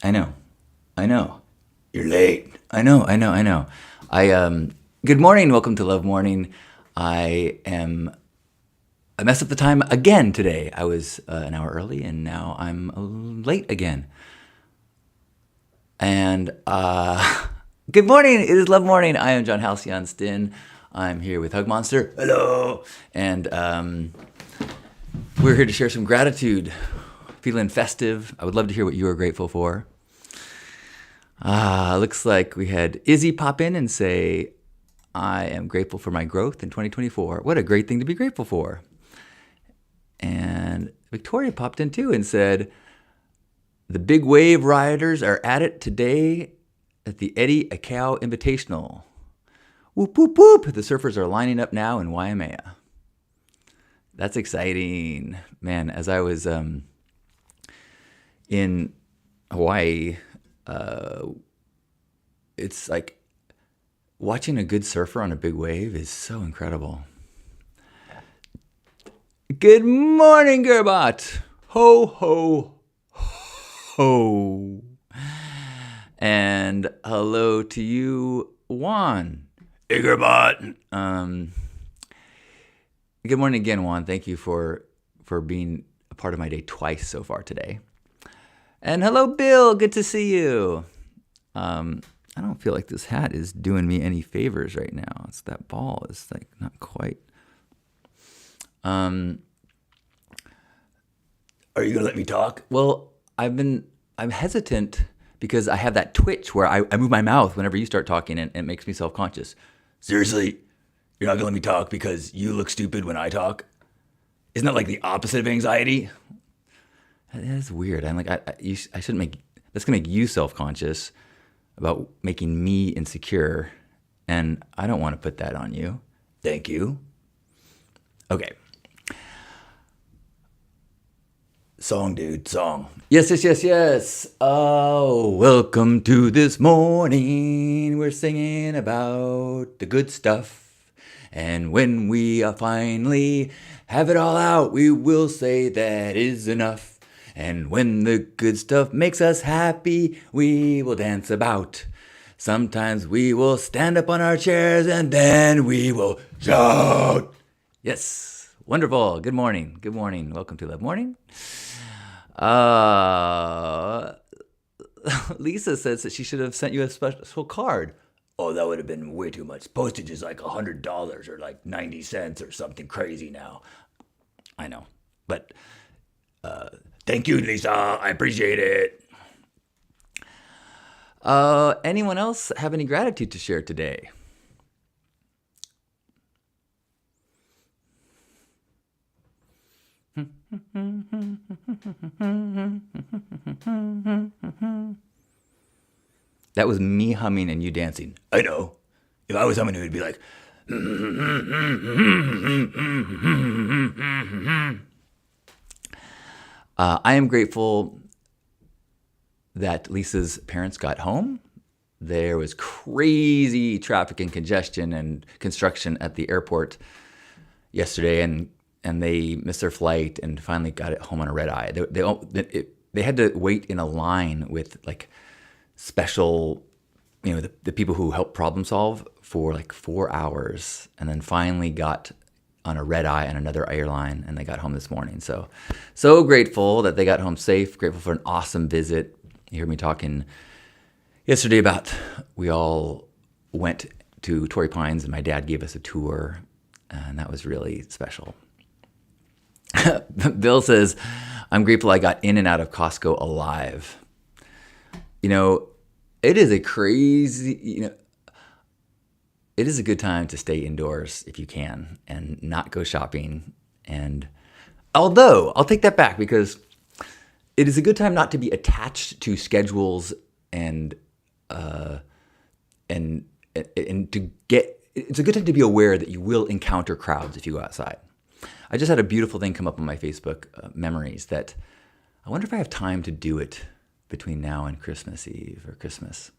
I know. I know. You're late. I know. Good morning. Welcome to Love Morning. I am. I messed up the time again today. I was an hour early, and now I'm late again. And good morning. It is Love Morning. I am John Halcyon Stin. I'm here with Hug Monster. Hello. And we're here to share some gratitude. Feeling festive. I would love to hear what you are grateful for. Looks like we had Izzy pop in and say, I am grateful for my growth in 2024. What a great thing to be grateful for. And Victoria popped in too and said, the big wave riders are at it today at the Eddie Aikau Invitational. Whoop, whoop, whoop. The surfers are lining up now in Waimea. That's exciting. Man, as I was in Hawaii, it's like watching a good surfer on a big wave is so incredible. Good morning, Gerbot. Ho, ho, ho. And hello to you, Juan. Hey, Gerbot. Good morning again, Juan. Thank you for being a part of my day twice so far today. And hello, Bill. Good to see you. I don't feel like this hat is doing me any favors right now. It's that ball is like not quite. Are you gonna let me talk? Well, I'm hesitant because I have that twitch where I move my mouth whenever you start talking and it makes me self-conscious. Seriously, you're not gonna let me talk because you look stupid when I talk? Isn't that like the opposite of anxiety? That's weird. I'm like, I shouldn't make. That's gonna make you self-conscious about making me insecure, and I don't want to put that on you. Thank you. Okay. Song, dude, song. Yes. Oh, welcome to this morning. We're singing about the good stuff. And when we finally have it all out, we will say that is enough. And when the good stuff makes us happy, we will dance about. Sometimes we will stand up on our chairs and then we will shout. Yes, wonderful. Good morning. Welcome to Love Morning. Lisa says that she should have sent you a special card. Oh, that would have been way too much. Postage is like $100 or like 90 cents or something crazy now. I know, but thank you, Lisa. I appreciate it. Anyone else have any gratitude to share today? That was me humming and you dancing. I know. If I was humming, it would be like. I am grateful that Lisa's parents got home. There was crazy traffic and congestion and construction at the airport yesterday, and they missed their flight and finally got it home on a red eye. They had to wait in a line with like special, the people who help problem solve for like 4 hours, and then finally got on a red eye on another airline, and they got home this morning. So grateful that they got home safe. Grateful for an awesome visit. You heard me talking yesterday about we all went to Torrey Pines, and my dad gave us a tour, and that was really special. Bill says, I'm grateful I got in and out of Costco alive. It is it is a good time to stay indoors if you can and not go shopping. And although I'll take that back, because it is a good time not to be attached to schedules and to get. It's a good time to be aware that you will encounter crowds if you go outside. I just had a beautiful thing come up on my Facebook memories that I wonder if I have time to do it between now and Christmas Eve or Christmas.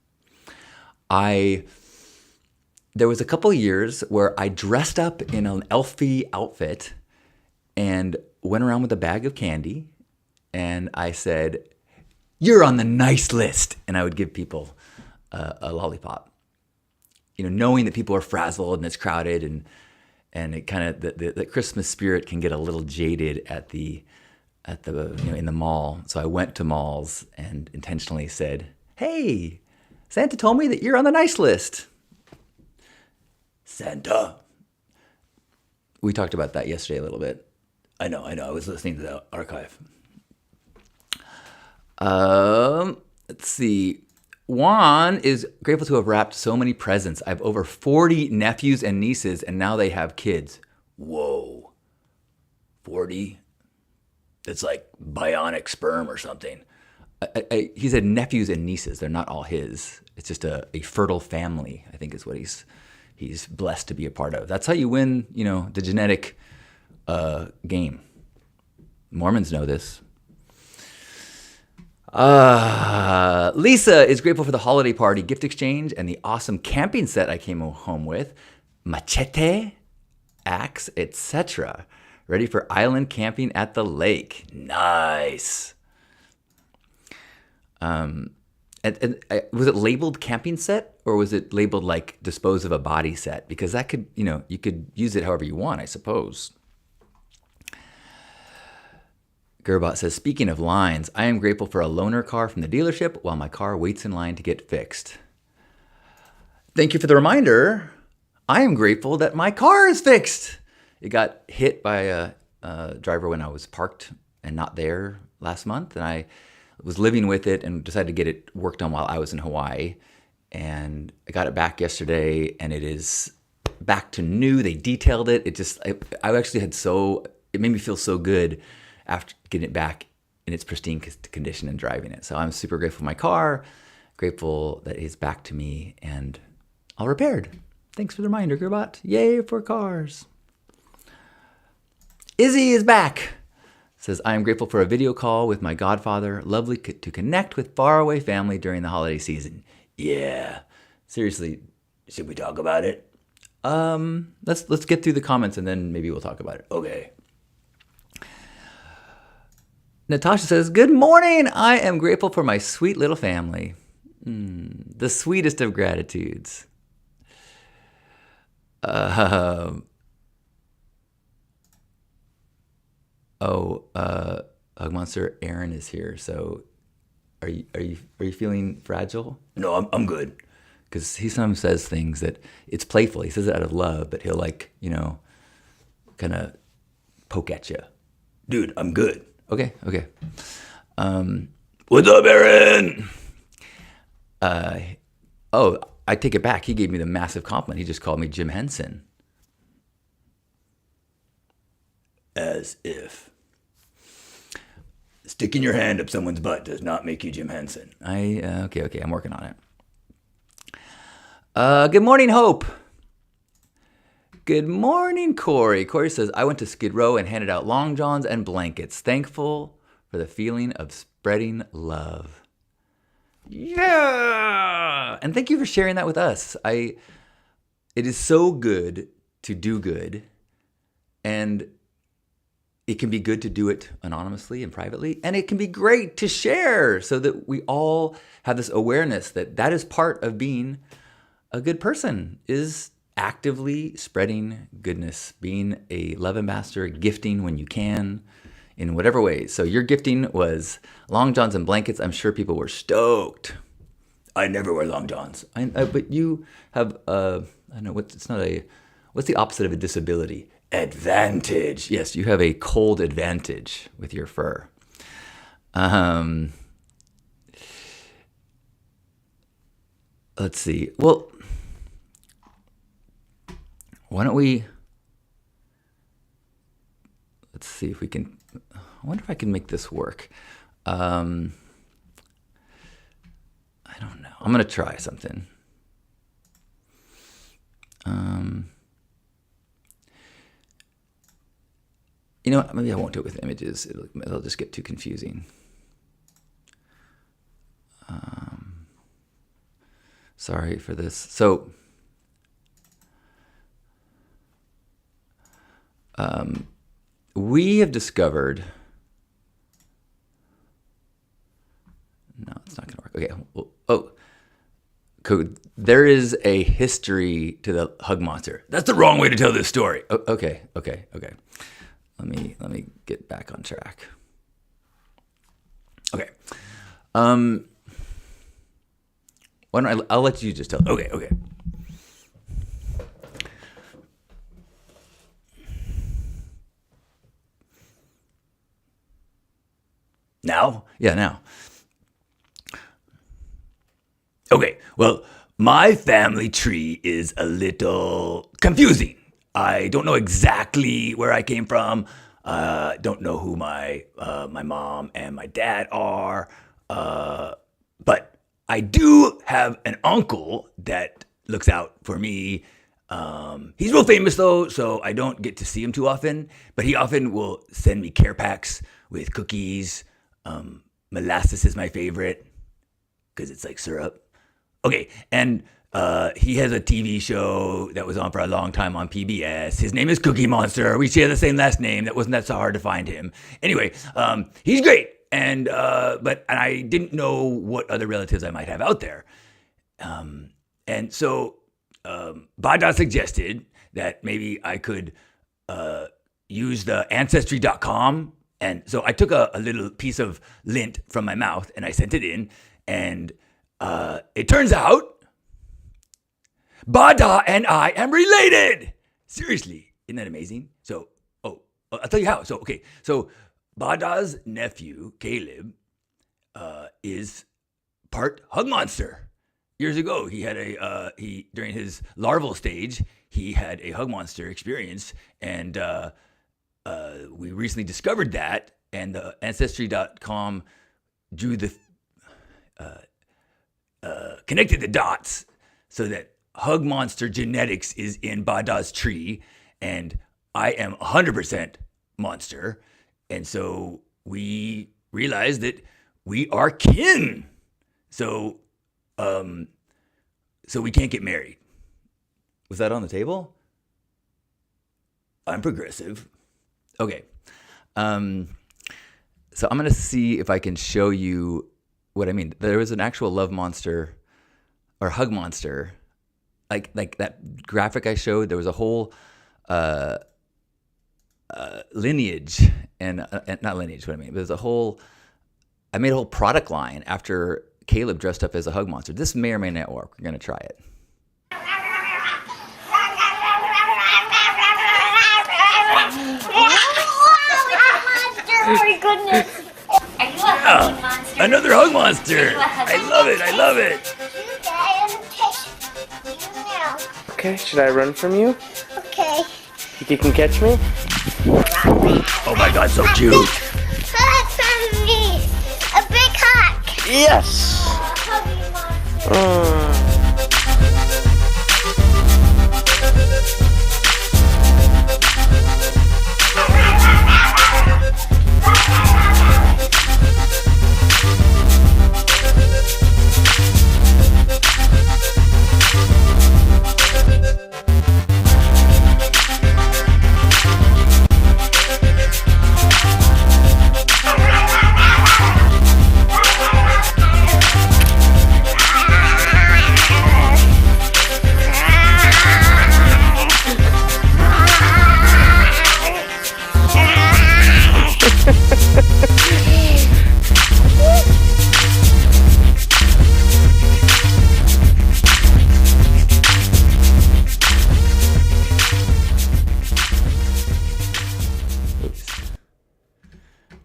There was a couple years where I dressed up in an elfy outfit and went around with a bag of candy, and I said, you're on the nice list. And I would give people a lollipop. Knowing that people are frazzled and it's crowded and it kind of the Christmas spirit can get a little jaded at the in the mall. So I went to malls and intentionally said, "Hey, Santa told me that you're on the nice list." Santa. We talked about that yesterday a little bit. I know. I was listening to the archive. Let's see. Juan is grateful to have wrapped so many presents. I have over 40 nephews and nieces, and now they have kids. Whoa. 40? It's like bionic sperm or something. He said nephews and nieces. They're not all his. It's just a fertile family, I think is what he's blessed to be a part of. That's how you win, the genetic game. Mormons know this. Lisa is grateful for the holiday party, gift exchange, and the awesome camping set I came home with. Machete, axe, etc. Ready for island camping at the lake. Nice. Was it labeled camping set or was it labeled like dispose of a body set? Because that could, you could use it however you want, I suppose. Gerbot says, speaking of lines, I am grateful for a loaner car from the dealership while my car waits in line to get fixed. Thank you for the reminder. I am grateful that my car is fixed. It got hit by a driver when I was parked and not there last month. And I was living with it and decided to get it worked on while I was in Hawaii. And I got it back yesterday and it is back to new. They detailed it. I actually it made me feel so good after getting it back in its pristine condition and driving it. So I'm super grateful for my car, grateful that it's back to me and all repaired. Thanks for the reminder, Gerbot. Yay for cars. Izzy is back. Says, I am grateful for a video call with my godfather. Lovely to connect with faraway family during the holiday season. Yeah. Seriously, should we talk about it? Let's get through the comments and then maybe we'll talk about it. Okay. Natasha says, good morning. I am grateful for my sweet little family. The sweetest of gratitudes. Hug Monster Aaron is here. So are you feeling fragile? No, I'm good. Because he sometimes says things that it's playful. He says it out of love, but he'll kind of poke at you. Dude, I'm good. Okay. What's up, Aaron? I take it back. He gave me the massive compliment. He just called me Jim Henson. As if. Sticking your hand up someone's butt does not make you Jim Henson. Okay, I'm working on it. Good morning, Hope. Good morning, Corey. Corey says, I went to Skid Row and handed out long johns and blankets. Thankful for the feeling of spreading love. Yeah! And thank you for sharing that with us. It is so good to do good. And it can be good to do it anonymously and privately. And it can be great to share so that we all have this awareness that is part of being a good person, is actively spreading goodness, being a love ambassador, gifting when you can, in whatever ways. So your gifting was long johns and blankets. I'm sure people were stoked. I never wear long johns. But you have, I don't know, what's the opposite of a disability? Advantage. Yes, you have a cold advantage with your fur. Let's see. Well, why don't we, let's see if we can, I wonder if I can make this work. I don't know. I'm going to try something. You know what? Maybe I won't do it with images. It'll just get too confusing. Sorry for this. So, we have discovered, Okay. Oh, there is a history to the hug monster. That's the wrong way to tell this story. Okay. Let me get back on track. Okay. Why don't I'll let you just tell. Okay. Now? Yeah, now. Okay, well, my family tree is a little confusing. I don't know exactly where I came from. Don't know who my mom and my dad are. But I do have an uncle that looks out for me. He's real famous though, so I don't get to see him too often. But he often will send me care packs with cookies. Molasses is my favorite because it's like syrup. Okay, and he has a TV show that was on for a long time on PBS. His name is Cookie Monster. We share the same last name. That wasn't that so hard to find him. Anyway, he's great, and I didn't know what other relatives I might have out there. And so Bada suggested that maybe I could use the Ancestry.com. And so I took a little piece of lint from my mouth and I sent it in. And it turns out Bada and I am related. Seriously, isn't that amazing? So, I'll tell you how. So Bada's nephew, Caleb, is part hug monster. Years ago, he had during his larval stage, he had a hug monster experience, and we recently discovered that, and the Ancestry.com drew the connected the dots so that hug monster genetics is in Bada's tree, and I am 100% monster, and so we realized that we are kin. So we can't get married. Was that on the table? I'm progressive. Okay. So I'm going to see if I can show you what I mean. There was an actual love monster or hug monster. Like that graphic I showed, there was a whole lineage and not lineage, what I mean. There's I made a whole product line after Caleb dressed up as a hug monster. This may or may not work. We're going to try it. Oh my goodness. Are you a hug monster? Another hug monster. I love it. Okay, should I run from you? Okay. Think you can catch me? Oh my God, so cute. From me. A big hug. Yes! Huggy monster.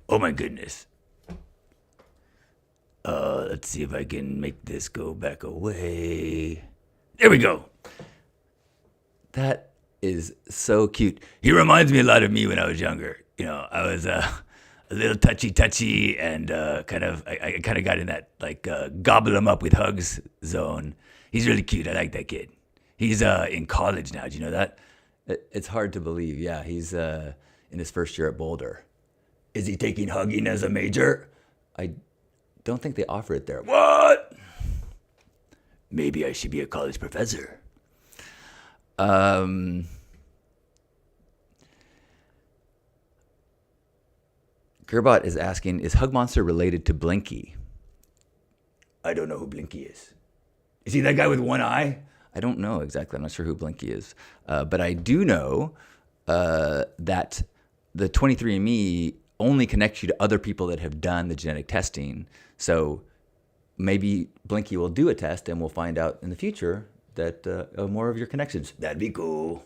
Oh my goodness. Let's see if I can make this go back away. There we go. That is so cute. He reminds me a lot of me when I was younger. You know, I was a little touchy and I kind of got in that like gobble him up with hugs zone. He's really cute. I like that kid. He's in college now. Do you know that? It's hard to believe. Yeah, he's in his first year at Boulder. Is he taking hugging as a major? I don't think they offer it there. What? Maybe I should be a college professor. Gerbot is asking, is Hug Monster related to Blinky? I don't know who Blinky is. Is he that guy with one eye? I don't know exactly. I'm not sure who Blinky is. But I do know that the 23andMe only connects you to other people that have done the genetic testing. So maybe Blinky will do a test and we'll find out in the future that more of your connections. That'd be cool.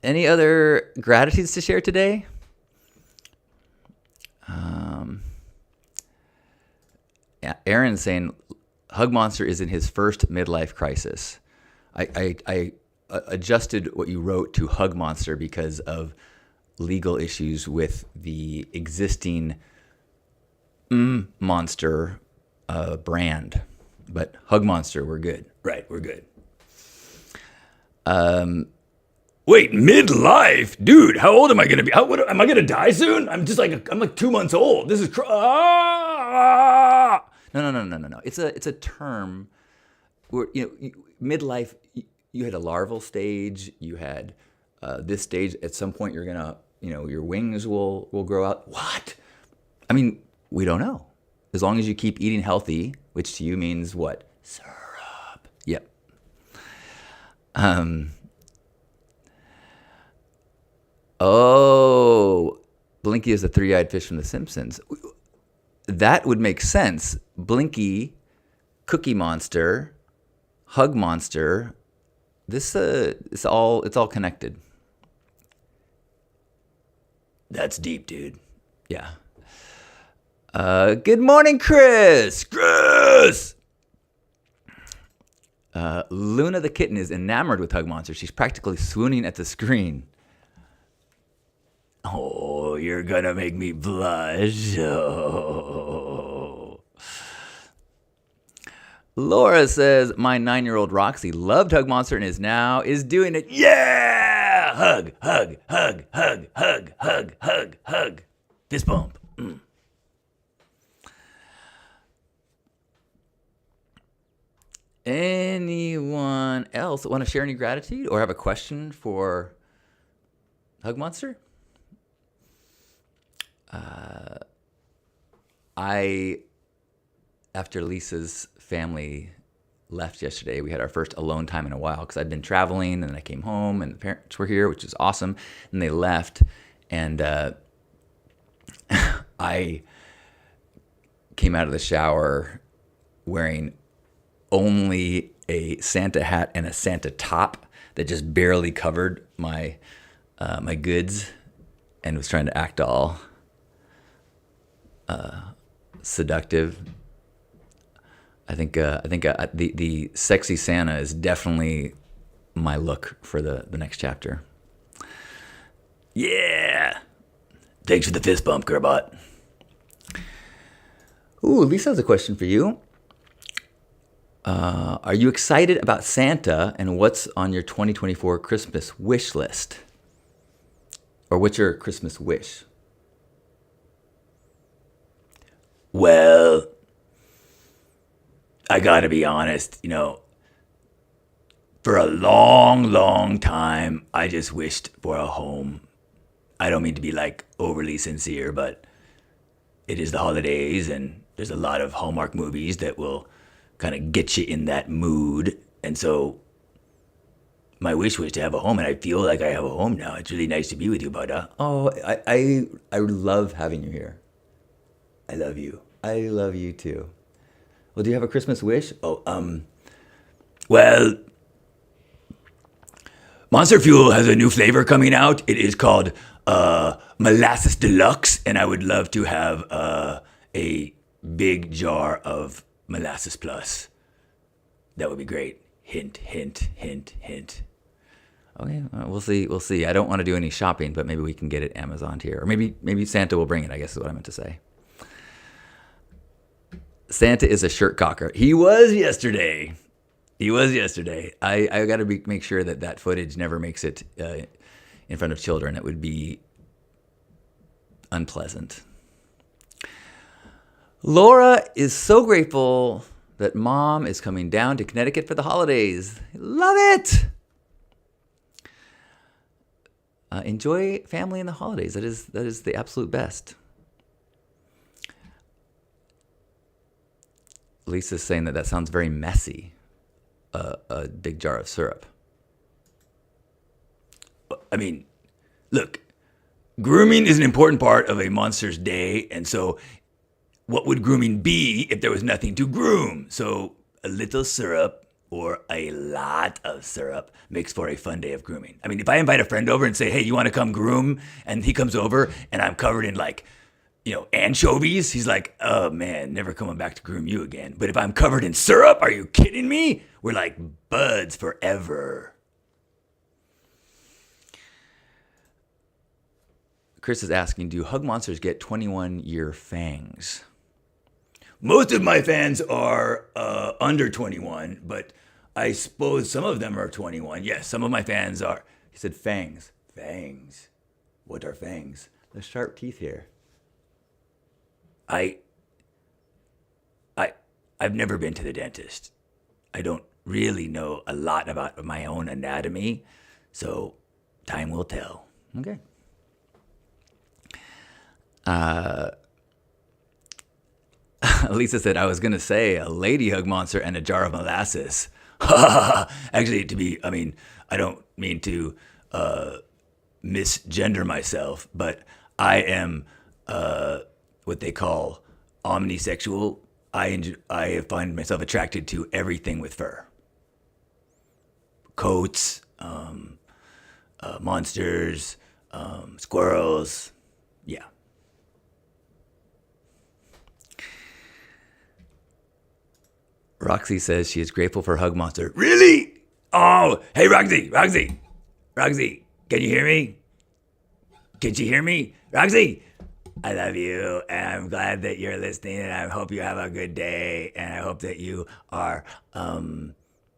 Any other gratitudes to share today? Yeah, Aaron's saying Hug Monster is in his first midlife crisis. I adjusted what you wrote to Hug Monster because of legal issues with the existing Monster brand. But Hug Monster, we're good. Right, we're good. Wait, midlife? Dude, how old am I going to be? Am I going to die soon? I'm like 2 months old. This is No. It's a term where, midlife, you had a larval stage, you had this stage. At some point you're going to, your wings will grow out. What? I mean, we don't know. As long as you keep eating healthy, which to you means what? Syrup. Yep. Oh, Blinky is the three-eyed fish from The Simpsons. That would make sense. Blinky, Cookie Monster, Hug Monster. It's all connected. That's deep, dude. Yeah. Good morning, Chris. Chris. Luna the kitten is enamored with Hug Monster. She's practically swooning at the screen. Oh, you're gonna make me blush. Oh. Laura says, my 9-year-old Roxy loved Hug Monster and is doing it. Yeah! Hug, hug, hug, hug, hug, hug, hug, hug. Fist bump. Anyone else want to share any gratitude or have a question for Hug Monster? After Lisa's family left yesterday, we had our first alone time in a while because I'd been traveling and then I came home and the parents were here, which is awesome. And they left and I came out of the shower wearing only a Santa hat and a Santa top that just barely covered my my goods and was trying to act all seductive. I think the sexy Santa is definitely my look for the next chapter. Yeah. Thanks for the fist bump, Gerbot. Ooh, Lisa has a question for you. Are you excited about Santa and what's on your 2024 Christmas wish list? Or what's your Christmas wish? Well, I gotta be honest, for a long, long time, I just wished for a home. I don't mean to be overly sincere, but it is the holidays and there's a lot of Hallmark movies that will kind of get you in that mood. And so my wish was to have a home, and I feel like I have a home now. It's really nice to be with you, Bada. Oh, I love having you here. I love you. I love you too. Well, do you have a Christmas wish? Well, Monster Fuel has a new flavor coming out. It is called Molasses Deluxe, and I would love to have a big jar of Molasses Plus. That would be great. Hint, hint, hint, hint. Okay, we'll see. We'll see. I don't want to do any shopping, but maybe we can get it Amazoned here, or maybe Santa will bring it. I guess is what I meant to say. Santa is a shirt cocker. He was yesterday. I got to make sure that footage never makes it in front of children. It would be unpleasant. Laura is so grateful that Mom is coming down to Connecticut for the holidays. Love it. Enjoy family in the holidays. That is the absolute best. Lisa's saying that sounds very messy, a big jar of syrup. I mean, look, grooming is an important part of a monster's day, and so what would grooming be if there was nothing to groom? So a little syrup or a lot of syrup makes for a fun day of grooming. I mean, if I invite a friend over and say, hey, you want to come groom? And he comes over and I'm covered in anchovies, he's like, oh man, never coming back to groom you again. But if I'm covered in syrup, are you kidding me? We're like buds forever. Chris is asking, do hug monsters get 21-year fangs? Most of my fans are under 21, but I suppose some of them are 21. Yes, some of my fans are. He said fangs. Fangs. What are fangs? The sharp teeth here. I've never been to the dentist. I don't really know a lot about my own anatomy, so time will tell. Okay. Lisa said, I was going to say a lady hug monster and a jar of molasses. Actually, I don't mean to misgender myself, but I am what they call omnisexual. I find myself attracted to everything with fur. Coats, monsters, squirrels. Yeah. Roxy says she is grateful for Hug Monster. Really? Oh, hey, Roxy, can you hear me? Can you hear me? Roxy, I love you, and I'm glad that you're listening, and I hope you have a good day, and I hope that you are,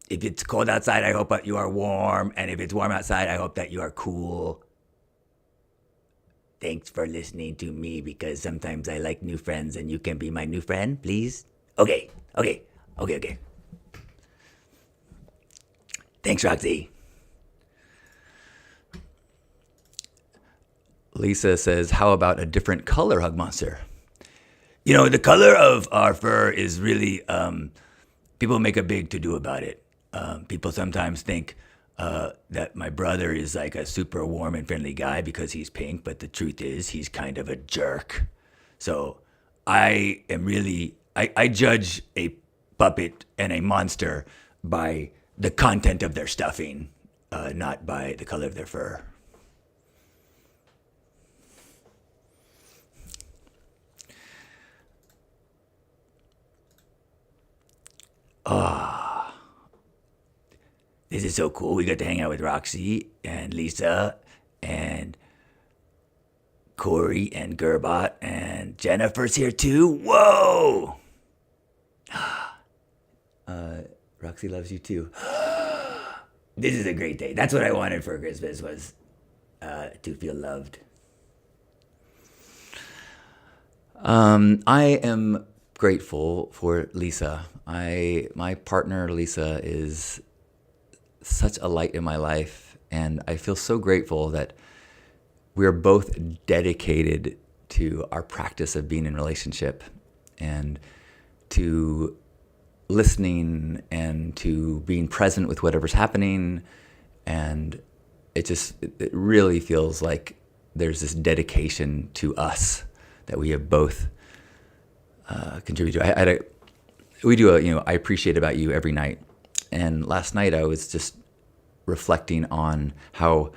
if it's cold outside, I hope that you are warm, and if it's warm outside, I hope that you are cool. Thanks for listening to me, because sometimes I like new friends, and you can be my new friend, please? Okay. Thanks, Roxy. Lisa says, how about a different color hug monster? You know, the color of our fur is really, people make a big to-do about it. People sometimes think that my brother is like a super warm and friendly guy because he's pink, but the truth is he's kind of a jerk. So I judge a puppet and a monster by the content of their stuffing, not by the color of their fur. This is so cool. We got to hang out with Roxy and Lisa and Corey and Gerbot and Jennifer's here too. Whoa! Roxy loves you too. This is a great day. That's what I wanted for Christmas, was to feel loved. I am grateful for Lisa. My partner Lisa is such a light in my life, and I feel so grateful that we're both dedicated to our practice of being in relationship and to listening and to being present with whatever's happening. And it really feels like there's this dedication to us that we have both contributed to. We do I appreciate about you every night. And last night I was just reflecting on how,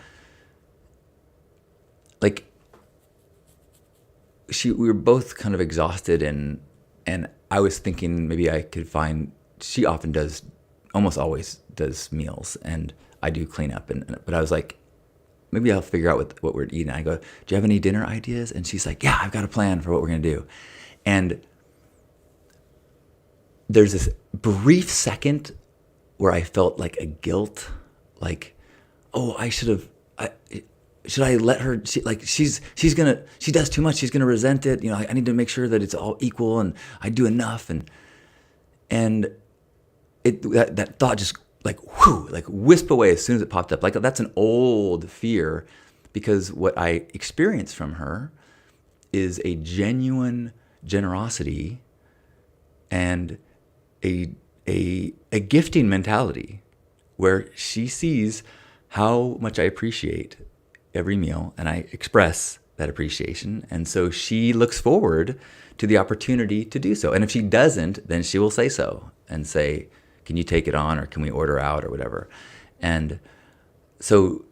we were both kind of exhausted, and I was thinking maybe I could find. She almost always does meals, and I do clean up. But I was like, maybe I'll figure out what we're eating. I go, do you have any dinner ideas? And she's like, yeah, I've got a plan for what we're gonna do. And there's this brief second where I felt like a guilt, like, oh, should I let her? She does too much. She's gonna resent it. I need to make sure that it's all equal, and I do enough. And that thought just wisp away as soon as it popped up. Like, that's an old fear, because what I experienced from her is a genuine generosity and a gifting mentality where she sees how much I appreciate every meal and I express that appreciation. And so she looks forward to the opportunity to do so. And if she doesn't, then she will say so and say, can you take it on, or can we order out, or whatever. And so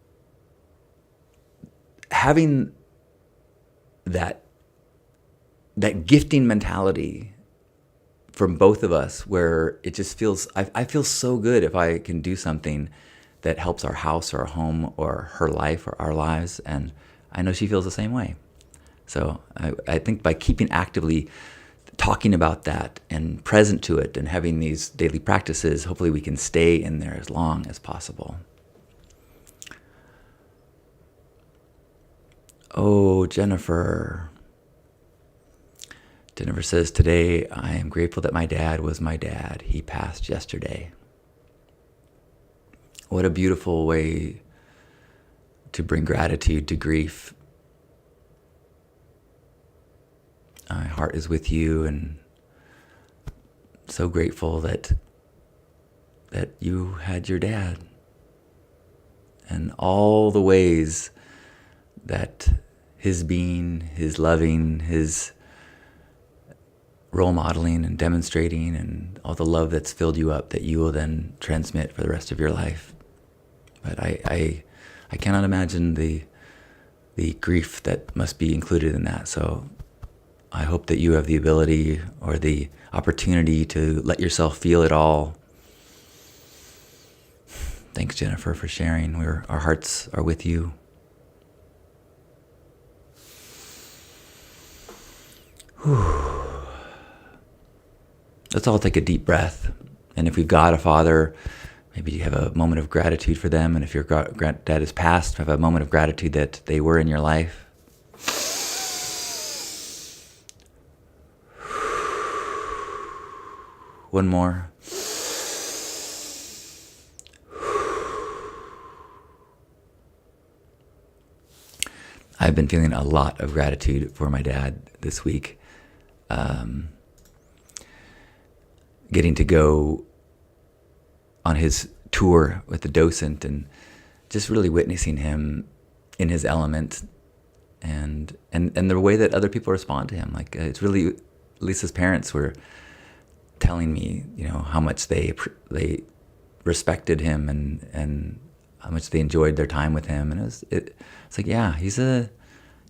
having that gifting mentality from both of us, where it just feels, I feel so good if I can do something that helps our house or our home or her life or our lives. And I know she feels the same way. So I think by keeping actively talking about that and present to it and having these daily practices, hopefully we can stay in there as long as possible. Oh, Jennifer. Jennifer says, today I am grateful that my dad was my dad. He passed yesterday. What a beautiful way to bring gratitude to grief. My heart is with you, and so grateful that you had your dad, and all the ways that his being, his loving, his role modeling and demonstrating, and all the love that's filled you up that you will then transmit for the rest of your life. But I cannot imagine the grief that must be included in that. So I hope that you have the ability or the opportunity to let yourself feel it all. Thanks, Jennifer, for sharing. Our hearts are with you. Whew. Let's all take a deep breath. And if we've got a father, maybe you have a moment of gratitude for them. And if your dad is passed, have a moment of gratitude that they were in your life. One more. I've been feeling a lot of gratitude for my dad this week. Getting to go on his tour with the docent and just really witnessing him in his element, and the way that other people respond to him. Like it's really, Lisa's parents were telling me, how much they respected him and how much they enjoyed their time with him. And it's like, yeah, he's a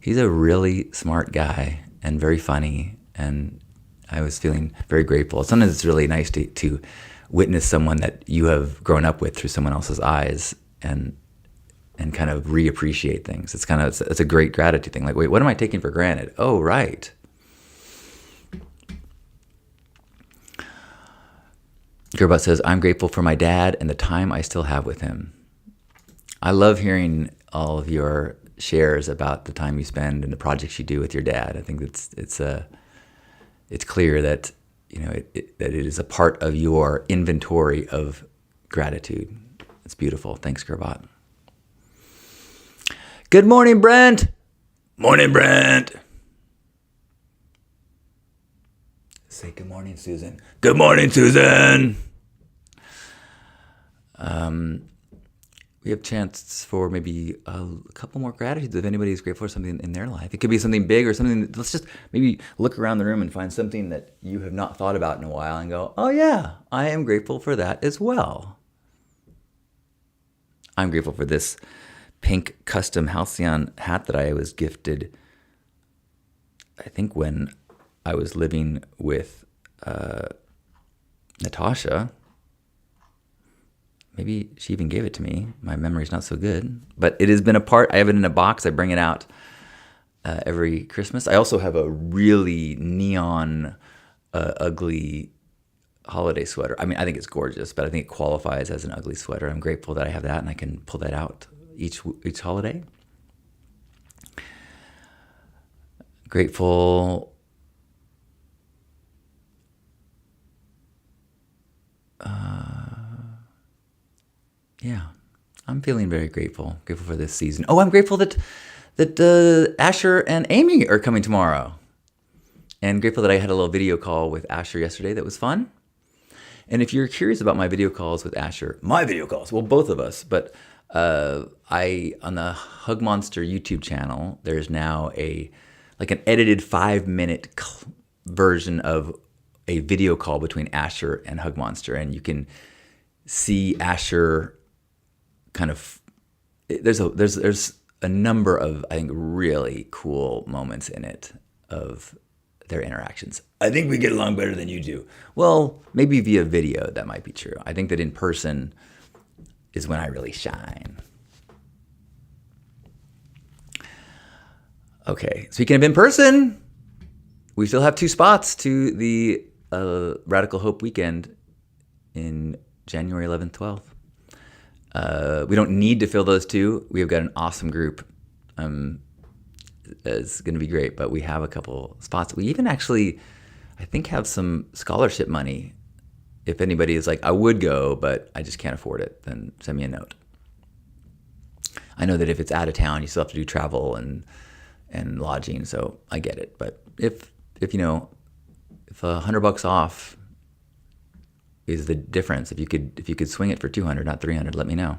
really smart guy and very funny. And I was feeling very grateful. Sometimes it's really nice to witness someone that you have grown up with through someone else's eyes and kind of reappreciate things. It's a great gratitude thing. Like, wait, what am I taking for granted? Oh, right. Gerbot says, I'm grateful for my dad and the time I still have with him. I love hearing all of your shares about the time you spend and the projects you do with your dad. I think it's clear that that it is a part of your inventory of gratitude. It's beautiful. Thanks, Gerbot. Good morning, Brent. Morning, Brent. Say good morning, Susan. Good morning, Susan. We have chance for maybe a couple more gratitudes if anybody's grateful for something in their life. It could be something big or something. Let's just maybe look around the room and find something that you have not thought about in a while and go, oh yeah, I am grateful for that as well. I'm grateful for this pink custom Halcyon hat that I was gifted, I think when I was living with Natasha. Maybe she even gave it to me. My memory's not so good. But it has been a part. I have it in a box. I bring it out every Christmas. I also have a really neon, ugly holiday sweater. I mean, I think it's gorgeous, but I think it qualifies as an ugly sweater. I'm grateful that I have that and I can pull that out each holiday. Grateful. Yeah, I'm feeling very grateful. Grateful for this season. Oh, I'm grateful that Asher and Amy are coming tomorrow. And grateful that I had a little video call with Asher yesterday that was fun. And if you're curious about my video calls with Asher, my video calls, well, both of us, but on the Hug Monster YouTube channel, there's now an edited 5-minute version of a video call between Asher and Hug Monster, and you can see Asher kind of. There's a number of, I think, really cool moments in it of their interactions. I think we get along better than you do. Well, maybe via video that might be true. I think that in person is when I really shine. Okay, speaking of in person, we still have 2 spots to the Radical Hope Weekend in January 11th, 12th. We don't need to fill those 2. We've got an awesome group. It's going to be great, but we have a couple spots. We even actually, I think, have some scholarship money. If anybody is like, I would go, but I just can't afford it, then send me a note. I know that if it's out of town, you still have to do travel and lodging, so I get it. But if $100 off is the difference, if you could swing it for 200, not 300, let me know.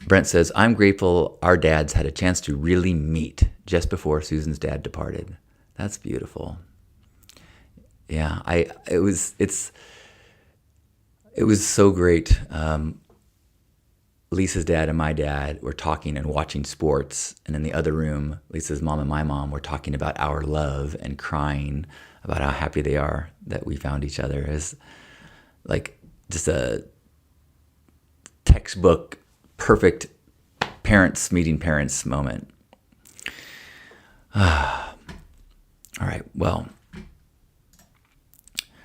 Brent says, I'm grateful our dads had a chance to really meet just before Susan's dad departed. That's beautiful. Yeah, it was so great. Lisa's dad and my dad were talking and watching sports, and in the other room, Lisa's mom and my mom were talking about our love and crying about how happy they are that we found each other. As like just a textbook perfect parents meeting parents moment. All right, well,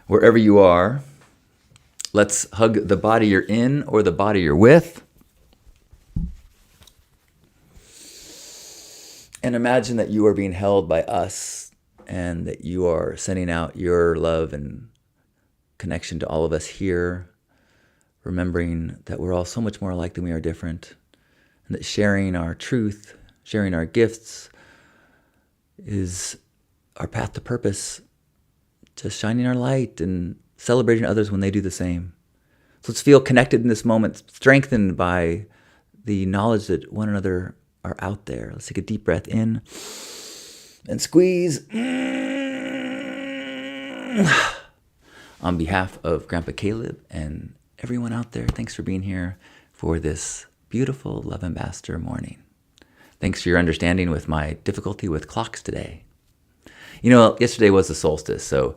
wherever you are, let's hug the body you're in or the body you're with. And imagine that you are being held by us and that you are sending out your love and connection to all of us here, remembering that we're all so much more alike than we are different, and that sharing our truth, sharing our gifts is our path to purpose, just shining our light and celebrating others when they do the same. So let's feel connected in this moment, strengthened by the knowledge that one another are out there. Let's take a deep breath in and squeeze. On behalf of Grandpa Caleb and everyone out there, thanks for being here for this beautiful Love Ambassador morning. Thanks for your understanding with my difficulty with clocks today. Yesterday was the solstice, so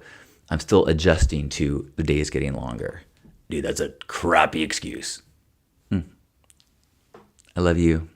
I'm still adjusting to the days getting longer. Dude, that's a crappy excuse. I love you.